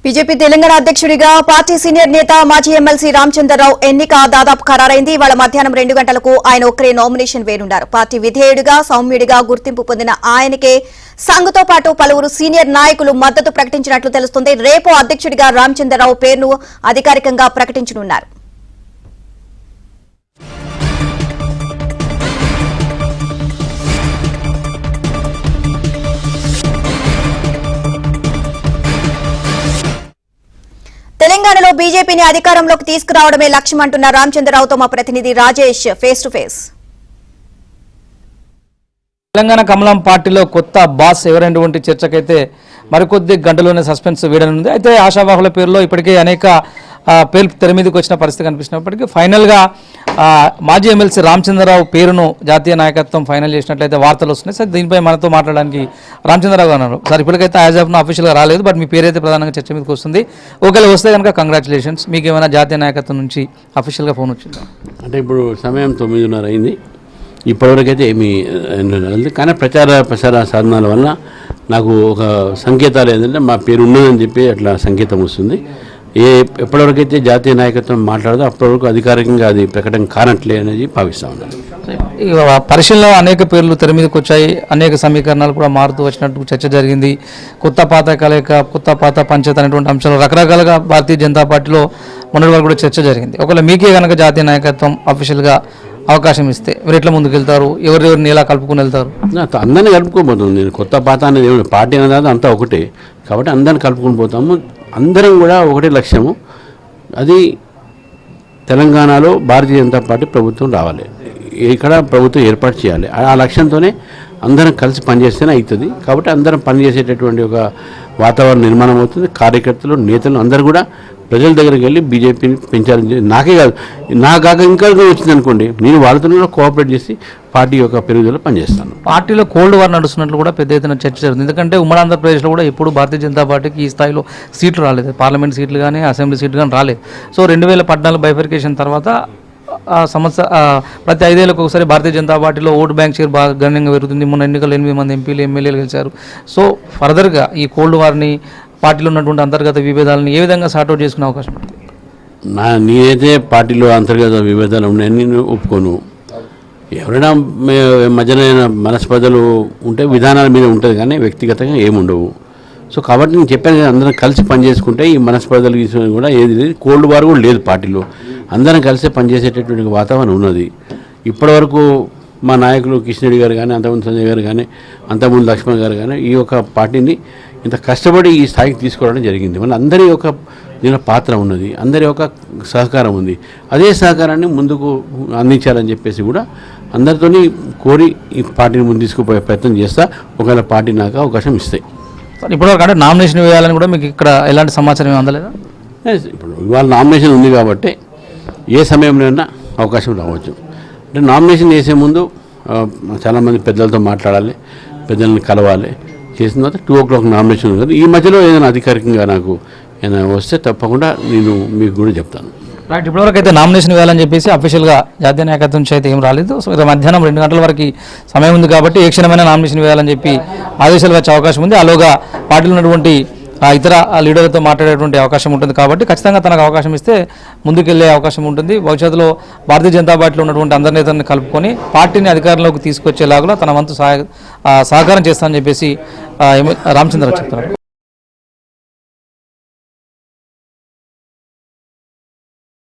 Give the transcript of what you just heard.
BJP Telangana అధ్యక్షుడిగా party senior నేత మాజీ ఎమ్మెల్సీ రామచంద్రరావు ఎన్నిక దాదాపు ఖరారైంది. ఇవాళ మధ్యాహ్నం 2 గంటలకు ఆయన ఒక్కరే నామినేషన్ వేయనున్నారు. పార్టీ విధేయుడిగా సౌమ్యుడిగా గుర్తింపు పొందిన ఆయనకే సంఘతో పాటు పలువురు సీనియర్ నాయకులు మద్దతు ప్రకటించినట్లు తెలుస్తోంది. రేపు అధ్యక్షుడిగా రామచంద్రరావు పేరును అధికారికంగా ప్రకటించనున్నారు. తెలంగాణలో బీజేపీని అధికారంలోకి తీసుకురావడమే లక్ష్యమంటున్న రామచంద్రరావుతో మా ప్రతినిధి Rajesh face to face. Telangana కమలం పార్టీలో కొత్త బాస్ ఎవరైనటువంటి చర్చకైతే మరికొద్ది గంటలోనే సస్పెన్స్ వీడనుంది. అయితే ఆశావాహుల పేరులో ఇప్పటికే అనేక పేర్లు తెర మీదకి వచ్చిన పరిస్థితి కనిపిస్తున్నప్పటికీ ఫైనల్గా మాజీ ఎమ్మెల్సీ రామచంద్రరావు పేరును జాతీయ నాయకత్వం ఫైనల్ చేసినట్లయితే వార్తలు వస్తున్నాయి. సార్, దీనిపై మనతో మాట్లాడడానికి రామచంద్రరావు అన్నారు. సార్, ఇప్పటికైతే యాజ్ ఆఫ్ అఫీషియల్గా రాలేదు, బట్ మీ పేరైతే ప్రధానంగా చర్చ మీదకి వస్తుంది. ఒకవేళ వస్తే కనుక కంగ్రాచులేషన్స్. మీకు ఏమైనా జాతీయ నాయకత్వం నుంచి అఫీషియల్గా ఫోన్ వచ్చిందా? అంటే ఇప్పుడు సమయం 9:30 అయింది. ఇప్పటివరకైతే ఏమీ కానీ ప్రచార సాధనాల వల్ల నాకు ఒక సంకేతాలు ఏంటంటే మా పేరు ఉన్నదని చెప్పి అట్లా సంకేతం వస్తుంది. ఎప్పటివరకైతే జాతీయ నాయకత్వం మాట్లాడదో అప్పటివరకు అధికారికంగా అది ప్రకటన కానట్లే అనేది భావిస్తూ ఉన్నాను. పరిశీలనలో అనేక పేర్లు తెర మీదకి వచ్చాయి. అనేక సమీకరణాలు కూడా మారుతూ వచ్చినట్టు చర్చ జరిగింది. కొత్త పాత కలయిక, కొత్త పాత పంచాయత్ అనేటువంటి అంశాలు రకరకాలుగా భారతీయ జనతా పార్టీలో మొన్నటి వరకు కూడా చర్చ జరిగింది. ఒకవేళ మీకే కనుక జాతీయ నాయకత్వం అఫీషియల్గా అవకాశం ఇస్తే మీరు ఎట్లా ముందుకెళ్తారు? ఎవరెవరిని ఎలా కలుపుకుని వెళ్తారు? అందరినీ కలుపుకోబోతుంది. నేను కొత్త పాత అనేది పార్టీ అనేది అంతా ఒకటే కాబట్టి అందరిని కలుపుకొని పోతాము. అందరం కూడా ఒకటే లక్ష్యము, అది తెలంగాణలో భారతీయ జనతా పార్టీ ప్రభుత్వం రావాలి, ఇక్కడ ప్రభుత్వం ఏర్పాటు చేయాలి. ఆ లక్ష్యంతోనే అందరం కలిసి పనిచేస్తేనే అవుతుంది. కాబట్టి అందరం పనిచేసేటటువంటి ఒక వాతావరణం నిర్మాణం అవుతుంది. కార్యకర్తలు, నేతలు అందరూ కూడా ప్రజల దగ్గరికి వెళ్ళి బీజేపీని పెంచాలని, నాకే కాదు నాకాక ఇంకా వచ్చింది అనుకోండి, నేను వాళ్ళతో కూడా కోఆపరేట్ చేసి పార్టీ యొక్క పెరుగుదల పనిచేస్తాను. పార్టీలో కోల్డ్ వార్ నడుస్తున్నట్లు కూడా పెద్ద ఎత్తున చర్చ జరుగుతుంది. ఎందుకంటే ఉమ్మడి ఆంధ్రప్రదేశ్లో కూడా ఎప్పుడు భారతీయ జనతా పార్టీకి ఈ స్థాయిలో సీట్లు రాలేదు, పార్లమెంట్ సీట్లు కానీ అసెంబ్లీ సీట్లు కానీ రాలేదు. సో 2014 బైఫర్కేషన్ తర్వాత ప్రతి 5 ఏళ్ళకు ఒకసారి భారతీయ జనతా పార్టీలో ఓటు బ్యాంక్ షేర్ బాగా గణనీయంగా పెరుగుతుంది. మొన్న ఎన్నికలు 8 మంది ఎంపీలు ఎమ్మెల్యేలు గెలిచారు. సో ఫర్దర్గా ఈ కోల్డ్ వార్ని, పార్టీలో ఉన్నటువంటి అంతర్గత విభేదాలను ఏ విధంగా సార్ట్అవుట్ చేసుకునే అవకాశం ఉంది? నేనైతే పార్టీలో అంతర్గత విభేదాలు ఉన్నాయని నేను ఒప్పుకోను. ఎవరైనా మధ్యన మనస్పర్ధలు ఉంటే విధానాల మీద ఉంటుంది కానీ వ్యక్తిగతంగా ఏముండవు. సో కాబట్టి నేను చెప్పాను కదా, అందరం కలిసి పనిచేసుకుంటే ఈ మనస్పర్ధలు తీసుకుని కూడా ఏది లేదు. కోల్డ్ వార్ కూడా లేదు పార్టీలో, అందరం కలిసి పనిచేసేటటువంటి వాతావరణం ఉన్నది. ఇప్పటివరకు మా నాయకులు కిషన్ రెడ్డి గారు కానీ, అంతకుముందు సంజయ్ గారు కానీ, అంతకుముందు లక్ష్మణ్ గారు కానీ ఈ యొక్క పార్టీని ఇంత కష్టపడి ఈ స్థాయికి తీసుకోవడం జరిగింది. మన అందరి యొక్క దీనిలో పాత్ర ఉన్నది, అందరి యొక్క సహకారం ఉంది. అదే సహకారాన్ని ముందుకు అందించాలని చెప్పేసి కూడా అందరితోని కోరి ఈ పార్టీని ముందు తీసుకుపోయే ప్రయత్నం చేస్తా, ఒకవేళ పార్టీ నాకు అవకాశం ఇస్తాయి. ఇప్పటివరకు అంటే నామినేషన్ వేయాలని కూడా మీకు ఇక్కడ ఎలాంటి సమాచారం ఏమి అందలేదా? ఇప్పుడు ఇవాళ నామినేషన్ ఉంది కాబట్టి ఏ సమయంలోనైనా అవకాశం రావచ్చు. అంటే నామినేషన్ వేసే ముందు చాలామంది పెద్దలతో మాట్లాడాలి, పెద్దల్ని కలవాలి. చేసిన తర్వాత 2 o'clock నామినేషన్ ఉంది. ఈ మధ్యలో ఏదైనా అధికారికంగా నాకు ఏదైనా వస్తే తప్పకుండా నేను మీకు కూడా చెప్తాను. రైట్, ఇప్పటివరకు అయితే నామినేషన్ వేయాలని చెప్పేసి అఫీషియల్గా జాతీయ నాయకత్వం నుంచి అయితే ఏం రాలేదు. సో మధ్యాహ్నం 2 గంటల వరకు సమయం ఉంది కాబట్టి ఏ క్షణమైన నామినేషన్ వేయాలని చెప్పి ఆదేశాలు వచ్చే అవకాశం ఉంది. అలాగా పార్టీలో ఉన్నటువంటి ఇతర లీడర్లతో మాట్లాడేటువంటి అవకాశం ఉంటుంది. కాబట్టి ఖచ్చితంగా తనకు అవకాశం ఇస్తే ముందుకెళ్లే అవకాశం ఉంటుంది. భవిష్యత్తులో భారతీయ జనతా పార్టీలో ఉన్నటువంటి అందరి నేతలను కలుపుకొని పార్టీని అధికారంలోకి తీసుకొచ్చేలాగా తన వంతు సహకారం చేస్తానని చెప్పేసి రామచంద్రరావు చెప్తున్నారు.